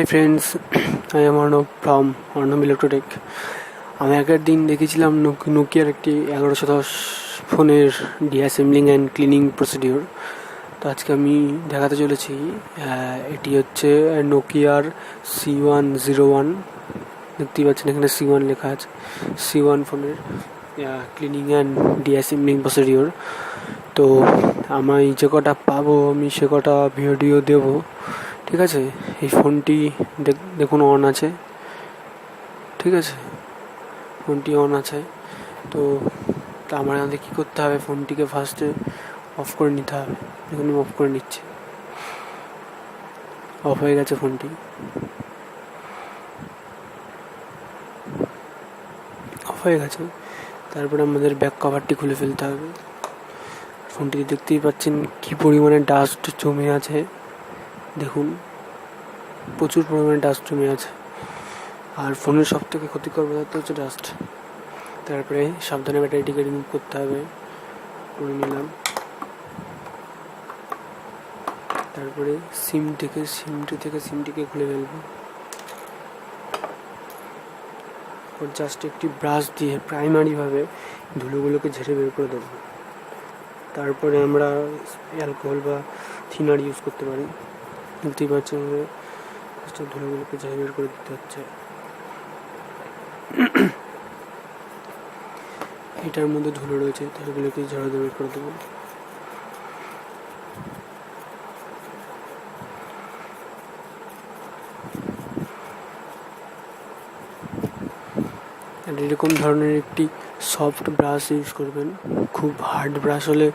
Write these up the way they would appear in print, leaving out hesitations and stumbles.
High friends, I am Arnab from Arnab Electrotech. আমি আগের দিন দেখেছিলাম নোকিয়ার একটি 1110 ফোনের ডিঅ্যাসেম্বলিং অ্যান্ড ক্লিনিং প্রসিডিওর। তো আজকে আমি দেখাতে চলেছি। এটি হচ্ছে নোকিয়ার C101। দেখতেই পাচ্ছেন এখানে C1 লেখা আছে। C1 ফোনের ক্লিনিং অ্যান্ড ডিঅ্যাসেম্বলিং প্রসিডিওর। তো আমি যে কটা পাবো আমি সে কটা ভিডিও দেবো, ঠিক আছে। এই ফোনটি দেখুন অন আছে, ঠিক আছে, ফোনটি অন আছে। তো আমাদের কী করতে হবে, ফোনটিকে ফার্স্টে অফ করে নিতে হবে। দেখুন অফ করে নিচ্ছে, অফ হয়ে গেছে ফোনটি। অফ হয়ে গেছে, তারপরে আমাদের ব্যাক কভারটি খুলে ফেলতে হবে। ফোনটিতে দেখতেই পাচ্ছেন কী পরিমাণে ডাস্ট জমে আছে, দেখুন প্রচুর পরিমাণে ডাস্ট জমে আছে। আর ফোনের সব থেকে ক্ষতিকর পদার্থ হচ্ছে ডাস্ট। তারপরে সাবধানে ব্যাটারিটিকে রিমুভ করতে হবে, করে নিলাম। তারপরে সিমটিকে খুলে ফেলবো। জাস্ট একটি ব্রাশ দিয়ে প্রাইমারিভাবে ধুলোগুলোকে ঝেড়ে বের করে দেবো। তারপরে আমরা অ্যালকোহল বা থিনার ইউজ করতে পারি। দেখতেই পাচ্ছি আমাদের ধুলোগুলোকে ঝেড়ে বের করে দিতে হচ্ছে। এটার মধ্যে ধুলো রয়েছে, সেগুলোকে ঝেড়ে বের করে দেবো। এরকম ধরনের একটি সফট ব্রাশ ইউজ করবেন। খুব হার্ড ব্রাশ হলে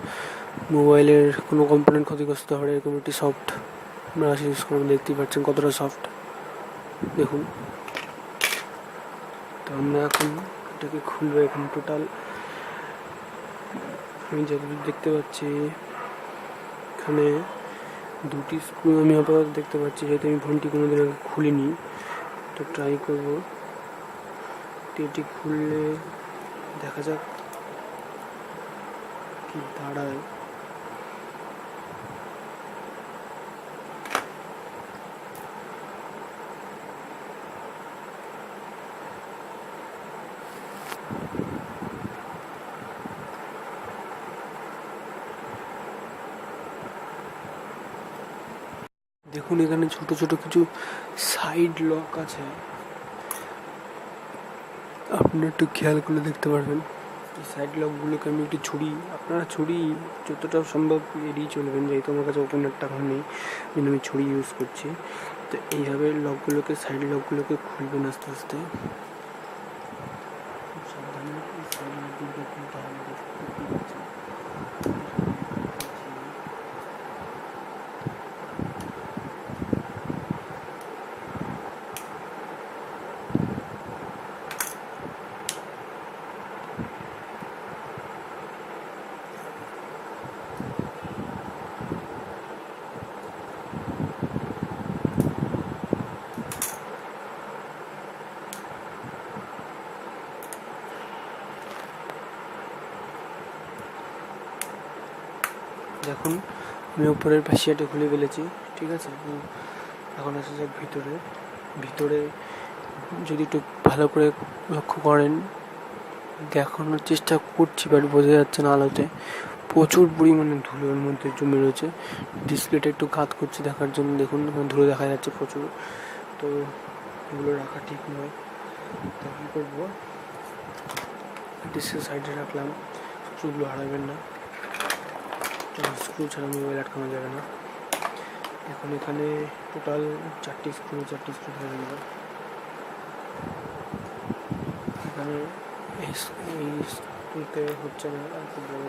মোবাইলের কোনো কম্পোনেন্ট ক্ষতিগ্রস্ত হবে। এরকম একটি সফট ব্রাশ ইউজ করবেন। দেখতেই পাচ্ছেন কতটা সফট, দেখুন। তো আমরা এখন এটাকে খুলবো। এখন টোটাল আমি যতদূর দেখতে পাচ্ছি এখানে দুটি স্ক্রু আমি আপাতত দেখতে পাচ্ছি, যেহেতু আমি ফোনটি কোনোদিন আগে খুলিনি। তো ট্রাই করবো, এটি খুললে দেখা যাক কি দাঁড়ায়। দেখুন এখানে ছোট ছোট কিছু সাইড লক আছে, আপনারা একটু খেয়াল করে দেখতে পারবেন। এই সাইড লকগুলোকে আমি একটু আপনারা ছুরি যতটা সম্ভব এড়িয়ে চলবেন, যেহেতু আমার কাছে ওপেনারটা এখন নেই, কিন্তু আমি ছুরি ইউজ করছি। তো এইভাবে লকগুলোকে, সাইড লকগুলোকে খুলবেন আস্তে আস্তে। খুব সাবধানে সাইড লকগুলোকে খুলতে হবে। দেখুন আমি উপরের প্যাসিয়াটা খুলে ফেলেছি, ঠিক আছে। এখন আসা যাক ভিতরে যদি একটু ভালো করে লক্ষ্য করেন, দেখানোর চেষ্টা করছি বাট বোঝা যাচ্ছে না আলোতে। প্রচুর পরিমাণে ধুলোর মধ্যে জমে রয়েছে। ডিসপ্লেটা একটু ঘাত করছে দেখার জন্য, দেখুন ধুলো দেখা যাচ্ছে প্রচুর। তো এগুলো রাখা ঠিক নয়। তো কী করবো, ডিসপ্লে সাইডে রাখলাম, স্ক্রুগুলো হারাবেন না, স্ক্রু ছাড়া মোবাইল আটকানো যাবে না। এখন এখানে টোটাল চারটি স্ক্রু ধরে নেব। এখানে এই স্ক্রুতে হচ্ছে না, আর খুব বড়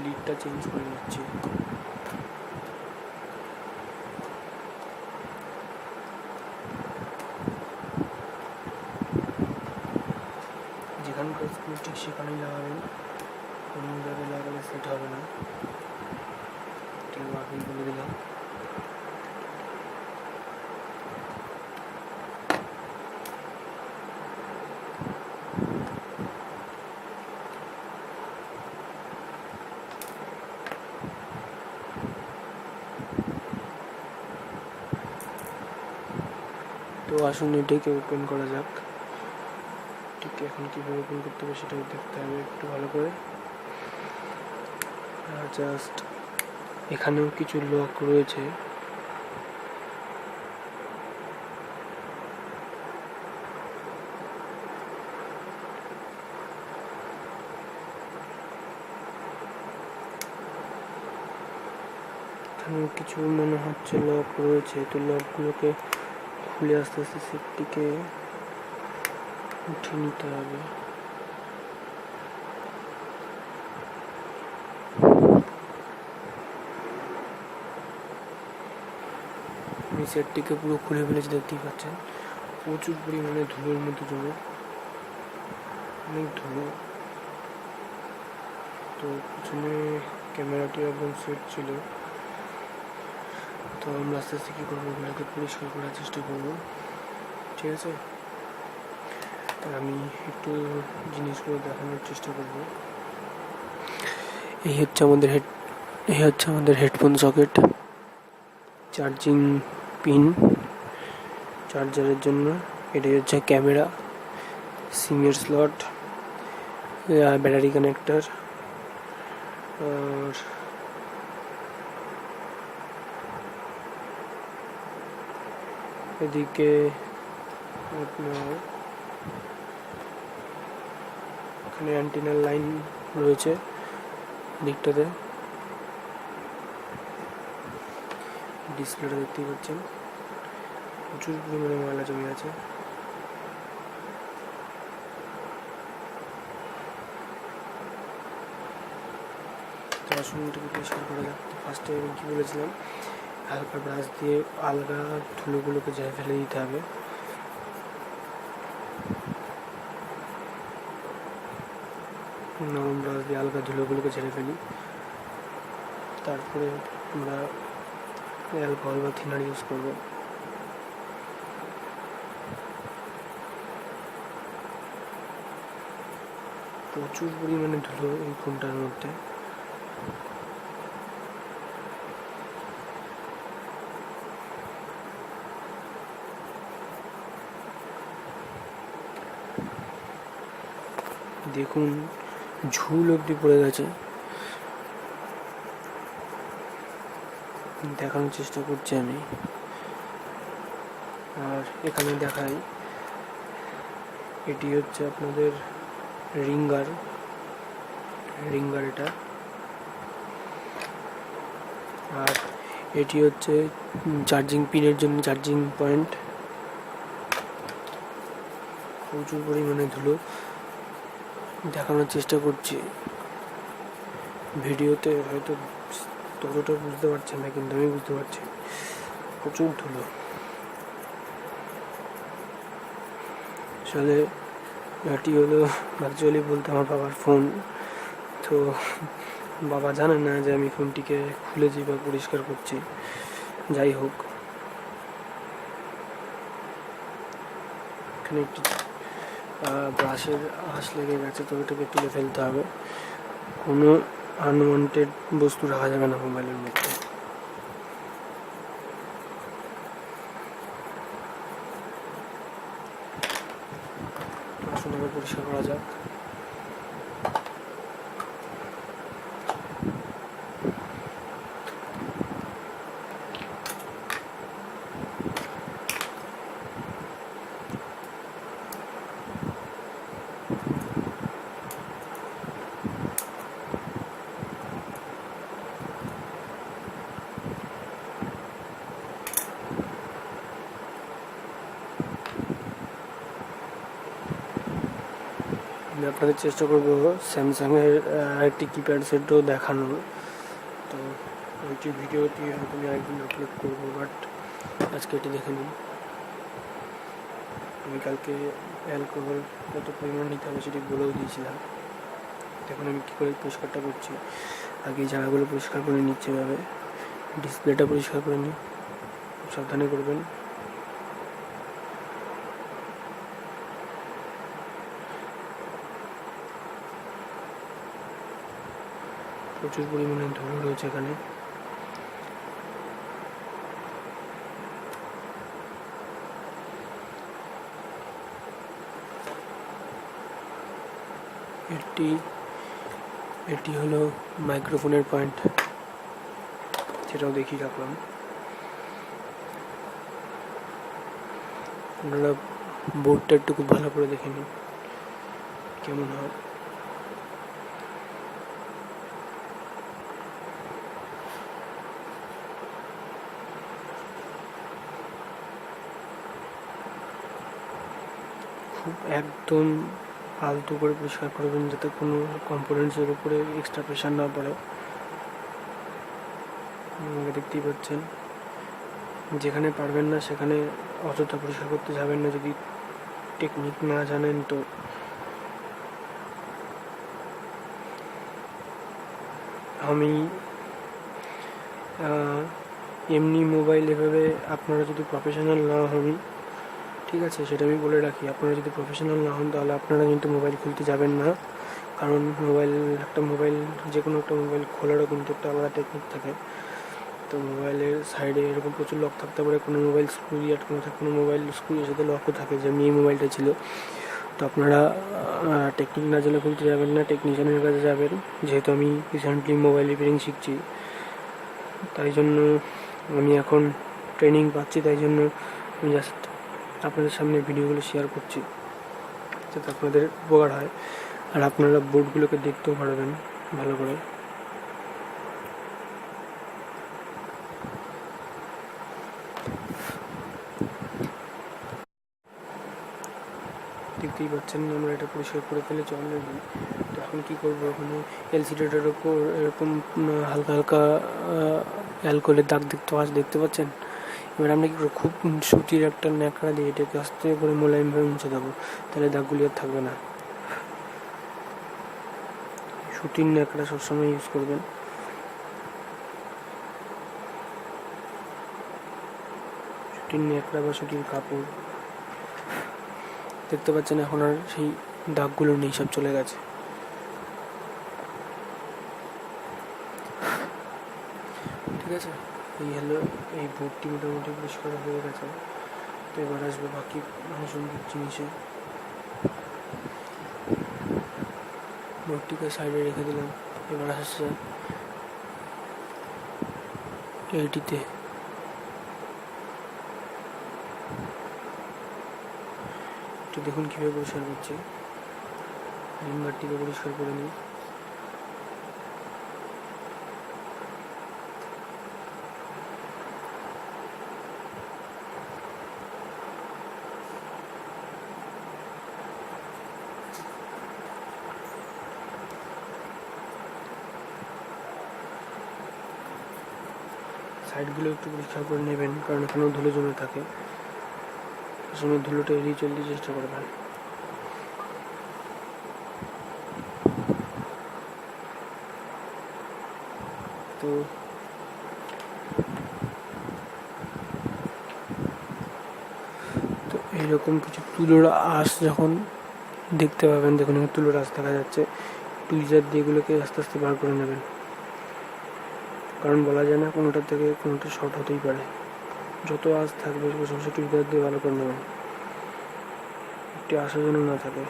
লিডটা চেঞ্জ করে নিচ্ছি। যেখানকার স্ক্রু ঠিক সেখানেই লাগাবেন, অন্য জায়গায় লাগালে সেট হবে না। ঠিক আগেই বলে দিলাম। তো আসুন এটাকে ওপেন করা যাক। ঠিক এখন কীভাবে ওপেন করতে হবে সেটাও দেখতে হবে একটু ভালো করে। জাস্ট এখানেও কিছু লক রয়েছে, এখানেও কিছু মনে হচ্ছে লক রয়েছে। তো লকগুলোকে খুলে আস্তে আস্তে সেটটিকে উঠিয়ে নিতে হবে। আমি সেটটিকে পুরো খুলে ফেলেছি, দেখতেই পাচ্ছেন প্রচুর পরিমাণে ধুলোর মধ্যে জমে, অনেক ধুলো। তো পিছনে ক্যামেরাটি একদম সেট ছিল। তো আমরা আস্তে আস্তে কী করবো, এগুলোকে পরিষ্কার করার চেষ্টা করবো, ঠিক আছে? আর আমি একটু জিনিসগুলো দেখানোর চেষ্টা করব। এই হচ্ছে আমাদের হেডফোন সকেট, চার্জিং পিন চার্জারের জন্য। এটাই হচ্ছে ক্যামেরা, সিমের স্লট, ব্যাটারি কানেক্টর। আর এদিকে আপনার এখানে অ্যান্টেনার লাইন রয়েছে দিকটাতে। ডিসপ্লেটা দেখতেই পাচ্ছেন প্রচুর পরিমাণে ময়লা জমে আছে। তো আসুন এটাকে পরিষ্কার করা যাক। ফার্স্টে আমি কী বলেছিলাম, হালকা ব্রাশ দিয়ে আলগা ধুলোগুলোকে ঝেড়ে ফেলে দিতে হবে। নরম ব্রাশ দিয়ে আলগা ধুলোগুলোকে ঝেড়ে ফেলি। তারপরে আমরা অ্যালকোহল বা থিনার ইউজ করব। প্রচুর পরিমাণে ধুলো এই ফোনটার মধ্যে। দেখুন ঝুল অবধি পড়ে গেছে। দেখানোর চেষ্টা করছি আমি। আর এখানে দেখাই, এটি হচ্ছে আপনাদের রিঙ্গার এটা। আর এটি হচ্ছে চার্জিং পিনের জন্য চার্জিং পয়েন্ট। প্রচুর পরিমাণে ধুলো, দেখানোর চেষ্টা করছি। ভিডিওতে হয়তো ততটা বুঝতে পারছেন না, কিন্তু আমি বুঝতে পারছি প্রচুর ধুলো। আসলে এটি হলো ভার্চুয়ালি বলতে আমার বাবার ফোন। তো বাবা জানে না যে আমি ফোনটিকে খুলেছি বা পরিষ্কার করছি। যাই হোক, এখানে একটি ব্রাশের আঁশ লেগে গেছে, তো এটাকে তুলে ফেলতে হবে। কোনো আনওয়ান্টেড বস্তু রাখা যাবে না মোবাইলের মধ্যে। আসলে পরিষ্কার করা যাক। আমি আপনাদের চেষ্টা করবো স্যামসাংয়ের একটি কিপ্যাড সেটও দেখানোর। তো ওইটি ভিডিওটি হয়তো আমি আরেকদিন আপলোড করবো, বাট আজকে এটি দেখে নিন। আমি কালকে অ্যালকোহল কত পরিমাণ নিতে হবে সেটি বলেও দিয়েছিলাম। এখন আমি কী করে পরিষ্কারটা করছি, আগে এই জায়গাগুলো পরিষ্কার করে নিচ্ছে এভাবে। ডিসপ্লেটা পরিষ্কার করে নিই, সাবধানে করবেন। প্রচুর পরিমাণে ধুলো রয়েছে এখানে। এটি হলো মাইক্রোফোনের পয়েন্ট, সেটাও দেখিয়ে রাখলাম। আপনারা বোর্ডটা একটু খুব ভালো করে দেখে নিন কেমন হয়। খুব একদম আলতো করে পরিষ্কার করবেন যাতে কোনো কম্পোনেন্টসের উপরে এক্সট্রা প্রেশার না পড়ে। আমাকে দেখতেই পাচ্ছেন, যেখানে পারবেন না সেখানে অযথা পরিষ্কার করতে যাবেন না যদি টেকনিক না জানেন। তো আমি এমনি মোবাইল এভাবে, আপনারা যদি প্রফেশনাল না হন, ঠিক আছে, সেটা আমি বলে রাখি, আপনারা যদি প্রফেশনাল না হন তাহলে আপনারা কিন্তু মোবাইল খুলতে যাবেন না। কারণ যে কোনো একটা মোবাইল খোলারও কিন্তু একটা আলাদা টেকনিক থাকে। তো মোবাইলের সাইডে এরকম প্রচুর লক থাকতে পারে, কোনো মোবাইল স্ক্রু দিয়ে আটকানো থাকে, কোনো মোবাইল স্ক্রুর সাথে লকও থাকে, যেমনি এই মোবাইলটা ছিল। তো আপনারা টেকনিক না জেনে খুলতে যাবেন না, টেকনিশিয়ানের কাছে যাবেন। যেহেতু আমি রিসেন্টলি মোবাইল রিপেয়ারিং শিখছি, তাই জন্য আমি এখন ট্রেনিং পাচ্ছি, তাই জন্য আমি জাস্ট আপনাদের সামনে ভিডিওগুলো শেয়ার করছি যাতে আপনাদের উপকার হয় আর আপনারা বোর্ডগুলোকে দেখতেও পারবেন ভালো করে। দেখতেই পাচ্ছেন আমরা এটা পরিষ্কার করে ফেলেছি অলরেডি। তো এখন কী করবো, ওখানে এলসিডিটার ওপর এরকম হালকা হালকা অ্যালকোহলের দাগ দেখতে পাচ্ছেন। এবার আমরা কী করবো, খুব সুতির একটা ন্যাকড়া দিয়ে এটাকে আস্তে করে মোলায়েমভাবে মুছে দেবো, তাহলে দাগগুলি আর থাকবে না। সুতির ন্যাকড়া সবসময় ইউজ করবেন। সুতির ন্যাকড়া বা সুতির কাপড়। দেখতে পাচ্ছেন এখন আর সেই দাগগুলো নেই, সব চলে গেছে। ঠিক আছে, এই হলো এই বোর্ডটি মোটামুটি পরিষ্কার হয়ে গেছে। তো এবার আসবে বাকি আনুষঙ্গিক জিনিসে। বোর্ডটিকে সাইডে রেখে দিলাম, এবার আসছে এইটিতে। একটু দেখুন কীভাবে পরিষ্কার করছি। রিমবারটিকে পরিষ্কার করে নিই। সাইডগুলো একটু পরিষ্কার করে নেবেন, কারণ এখানেও ধুলো জমে থাকে। সময় ধুলোটা এড়িয়ে চলতে চেষ্টা করবেন। তো এইরকম কিছু তুলোর আঁশ যখন দেখতে পাবেন, দেখুন এখানে তুলোর আঁশ দেখা যাচ্ছে, টুইজার দিয়ে এগুলোকে আস্তে আস্তে বার করে নেবেন, কারণ বলা যায় না কোনোটার থেকে কোনোটা শর্ট হতেই পারে। যত আঁশ থাকবে বসে বসে টুইজার দিয়ে ভালো করে নেবেন, একটি আশা যেন না থাকে।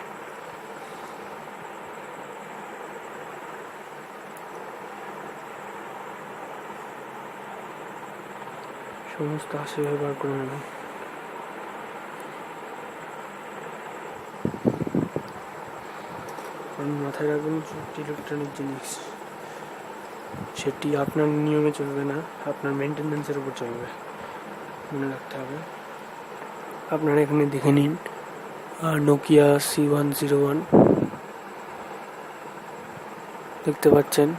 সমস্ত আশা বার করে নেবেন। কারণ মাথায় রাখবেন ইলেকট্রনিক জিনিস, সেটি আপনার নিয়মে চলবে না, আপনার মেনটেন্যান্সের উপর চলবে, মনে রাখতে হবে। আপনারা এখানে দেখে নিন নোকিয়া C101 দেখতে পাচ্ছেন।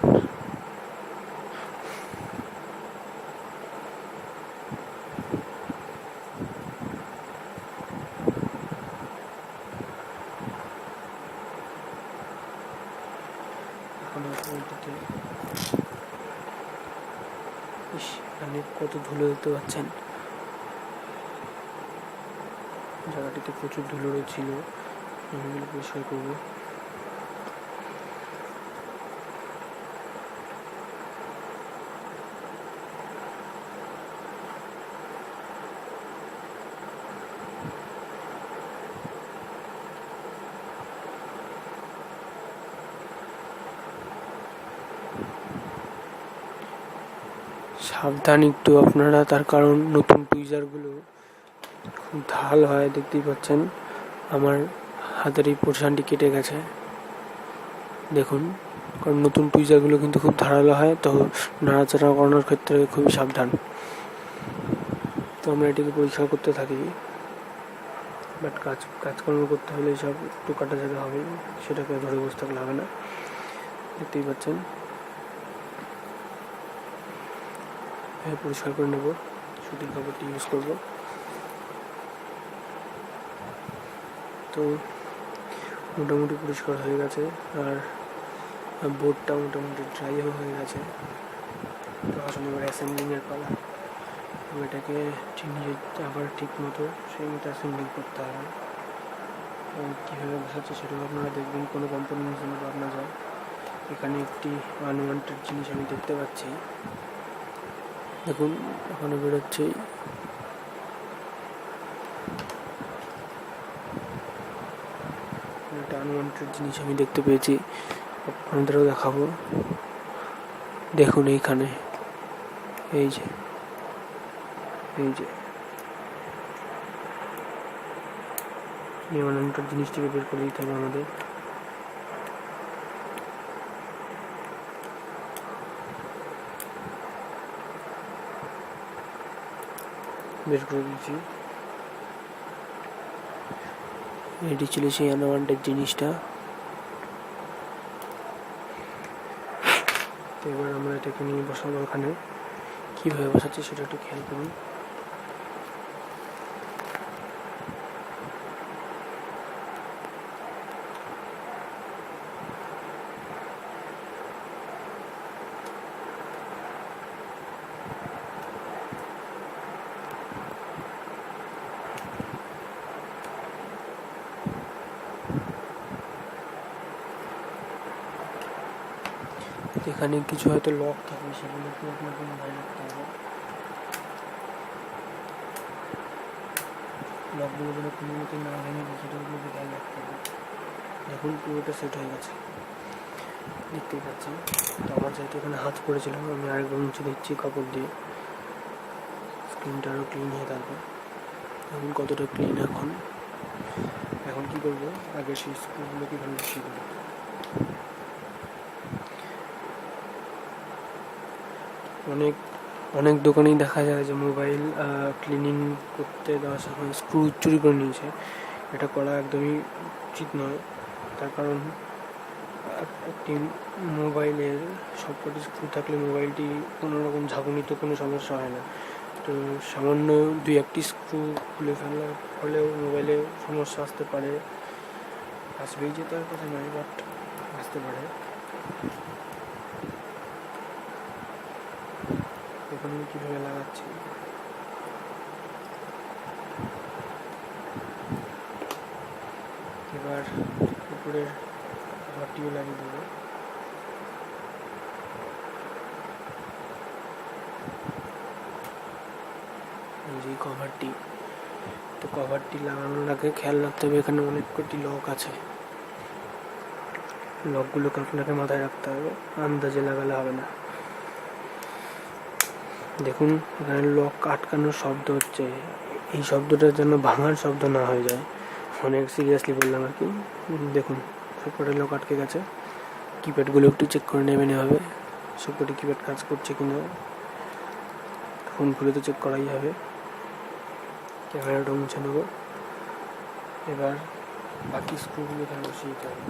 এখানে কত ধুলো দেখতে পাচ্ছেন, জায়গাটিতে প্রচুর ধুলো ছিল, এগুলো পরিষ্কার করবো। সাবধান একটু আপনারা, তার কারণ নতুন টুইজারগুলো খুব ধারাল হয়, দেখতেই পাচ্ছেন আমার হাতের এই পোর্শনটি কেটে গেছে দেখুন, কারণ নতুন টুইজারগুলো কিন্তু খুব ধারালো হয়, তো নাড়াচাড়া করানোর ক্ষেত্রে খুবই সাবধান। তো আমরা এটিকে পরিষ্কার করতে থাকি, বাট কাজকর্ম করতে হলে সব একটু কাটা যেতে হবে, সেটাকে ধরে বসে থাকলে হবে না। দেখতেই পাচ্ছেন পরিষ্কার করে নেব, সুতির কাপড়টি ইউজ করব। তো মোটামুটি পরিষ্কার হয়ে গেছে, আর বোর্ডটা মোটামুটি ড্রাইও হয়ে গেছে। তো আসলে এবার অ্যাসেম্বলিংয়ের পালা। এটাকে নিয়ে আবার ঠিক মতো সেই মতো অ্যাসেম্বলিং করতে হবে। কীভাবে বসাচ্ছে সেটাও আপনারা দেখবেন, কোনো কম্পোনেন্ট যেন বাদ না যায়। এখানে একটি আনওয়ান্টেড জিনিস আমি দেখতে পাচ্ছি, দেখুন এখানে বেরোচ্ছে। একটা আনওয়ান্টেড জিনিস আমি দেখতে পেয়েছি, আপনাদেরও দেখাবো। দেখুন এইখানে এই যে আনওয়ান্টেড জিনিসটিকে বের করে দিতে হবে আমাদের। বের করে দিয়েছি, এটি ছিল সেই আনওয়ান্টেড জিনিসটা। তো এবার আমরা এটাকে নিয়ে বসাবো। ওখানে কীভাবে বসাচ্ছি সেটা একটু খেয়াল করুন। এখানে কিছু হয়তো লক থাকবে, সেগুলোকে আপনাকে মাথায় রাখতে হবে। লকগুলো যেন কোনো মতো না ভেঙে যায় সেটাগুলোকে খেয়াল রাখতে হবে। দেখুন পুরোটা সেট হয়ে গেছে, দেখতেই পাচ্ছেন। তো আমার যেহেতু এখানে হাত পড়েছিল, আমি আরেকবার মুছে দিচ্ছি কাপড় দিয়ে, স্ক্রিনটা আরও ক্লিন হয়ে থাকবে। দেখুন কতটা ক্লিন। এখন কী করবো, আগে সেই স্ক্রুগুলোকে এখানে বসিয়ে দেবো। অনেক দোকানেই দেখা যায় যে মোবাইল ক্লিনিং করতে দেওয়ার সময় স্ক্রু চুরি করে নিয়েছে। এটা করা একদমই উচিত নয়, তার কারণ একটি মোবাইলের সবকটি স্ক্রু থাকলে মোবাইলটি কোনো রকম ঝাঁকুনিতে কোনো সমস্যা হয় না। তো সামান্য 2-1টি স্ক্রু খুলে ফেলার ফলেও মোবাইলে সমস্যা আসতে পারে, আসবেই যে তার কথা নয়, বাট আসতে পারে। এখন আমি কীভাবে লাগাচ্ছি, এবার উপরের কভারটিও লাগিয়ে দেবো। এই যে কভারটি, তো কভারটি লাগানোর আগে খেয়াল রাখতে হবে এখানে অনেক কটি লক আছে, লকগুলোকে আপনাকে মাথায় রাখতে হবে, আন্দাজে লাগালে হবে না। দেখুন এখানে লক আটকানোর শব্দ হচ্ছে, এই শব্দটা যেন ভাঙার শব্দ না হয়ে যায়, অনেক সিরিয়াসলি বললাম আর কি। দেখুন সবকটা লক আটকে গেছে। কিপ্যাডগুলো একটু চেক করে নেবেন হবে, সবকটি কিপ্যাড কাজ করছে কিনা। ফোন খুলে তো চেক করাই হবে। ক্যামেরাটা মুছে নেব। এবার বাকি স্ক্রুগুলো এখানে বসিয়ে দিতে হবে।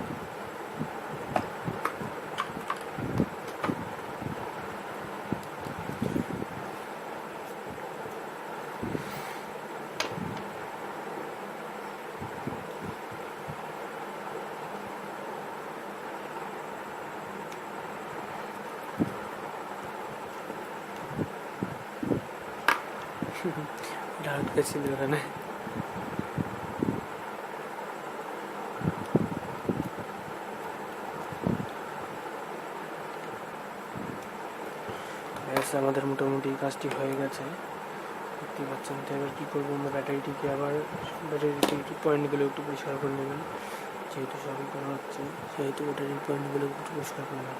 আটকে ছিল এখানে। আমাদের মোটামুটি কাজটি হয়ে গেছে, দেখতে পাচ্ছেন। তো এবার কী করবো, আমরা ব্যাটারিটিকে আবার পয়েন্টগুলো একটু পরিষ্কার করে নেবেন, যেহেতু সবই করা হচ্ছে সেহেতু ব্যাটারির পয়েন্টগুলো একটু পরিষ্কার করে নেবেন।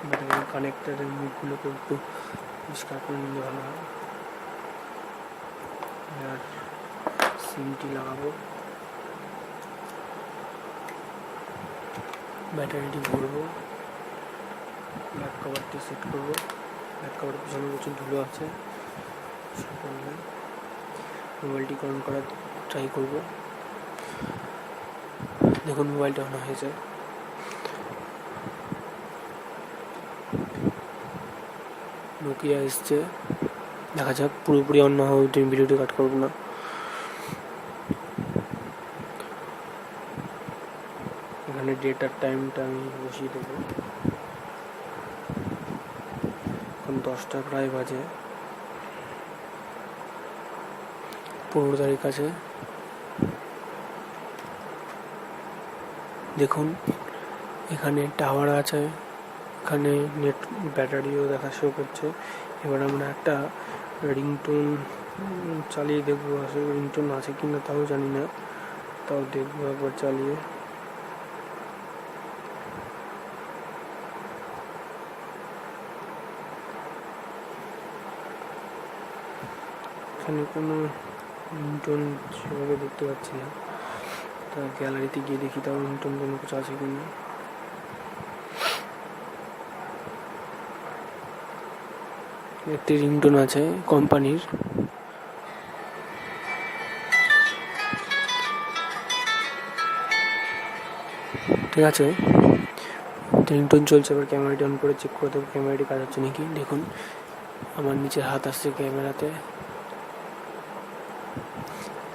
ব্যাটারি কানেক্টারের মুখগুলোকে একটু পরিষ্কার করে নিলে ভালো হয়। আর সিমটি লাগাবো, ব্যাটারিটি ভরবো, ব্যাক কভারটি সেট করবো। ব্যাক কভারের পিছনে প্রচুর ধুলো আছে, মোবাইলটি অন করার ট্রাই করবো। দেখুন মোবাইলটা অন হয়েছে। নোকিয়া এসছে, দেখা যাক। পুরোপুরি অন না হওয়া ভিডিওটি কাট করবো না। এখানে ডেটার টাইমটা আমি বসিয়ে দেবো। এখন 10টা প্রায় বাজে, 15 তারিখ আছে। দেখুন এখানে টাওয়ার আছে, এখানে নেট ব্যাটারিও দেখা শো করছে। এবার আমরা একটা রিংটোন চালিয়ে দেখবো, আসলে রিংটোন আছে কিনা তাও জানি না, তাও দেখবো একবার চালিয়ে। এখানে কোনো রিংটোন সেভাবে দেখতে পাচ্ছি না, তা গ্যালারিতে গিয়ে দেখি তাও রিংটোন কোনো কিছু আছে কিনা। একটি রিংটোন আছে কোম্পানির, ঠিক আছে। রিংটোন চলছে। এবার ক্যামেরাটি অন করে চেক করে দেবো ক্যামেরাটি কাজ হচ্ছে নাকি। দেখুন আমার নিচে হাত আসছে ক্যামেরাতে,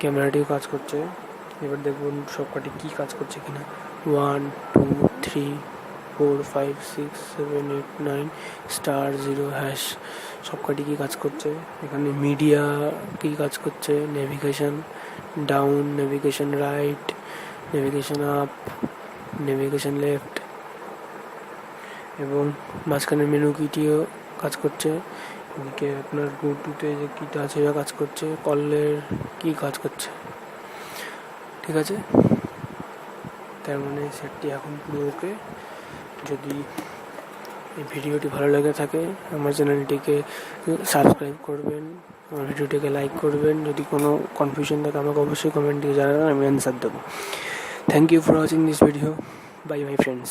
ক্যামেরাটিও কাজ করছে। এবার দেখুন সবকটি কী কাজ করছে কিনা। 1 2 3 4 5 6 7 8 9 *0# সবকটি কী কাজ করছে। এখানে মিডিয়া কী কাজ করছে, navigation down, navigation right, navigation up, navigation left, এবং মাঝখানে মেনু কিটিও কাজ করছে। এদিকে আপনার গোটুতে যে কিটা আছে সেটা কাজ করছে, কলের কি কাজ করছে, ঠিক আছে। তার মানে সেটটি এখন পুরো ওকে। যদি এই ভিডিওটি ভালো লেগে থাকে আমার চ্যানেলটিকে সাবস্ক্রাইব করবেন, আমার ভিডিওটিকে লাইক করবেন। যদি কোনো কনফিউশন থাকে আমাকে অবশ্যই কমেন্ট দিয়ে জানাবেন, আমি অ্যান্সার দেবো। Thank you for watching this video. Bye my friends.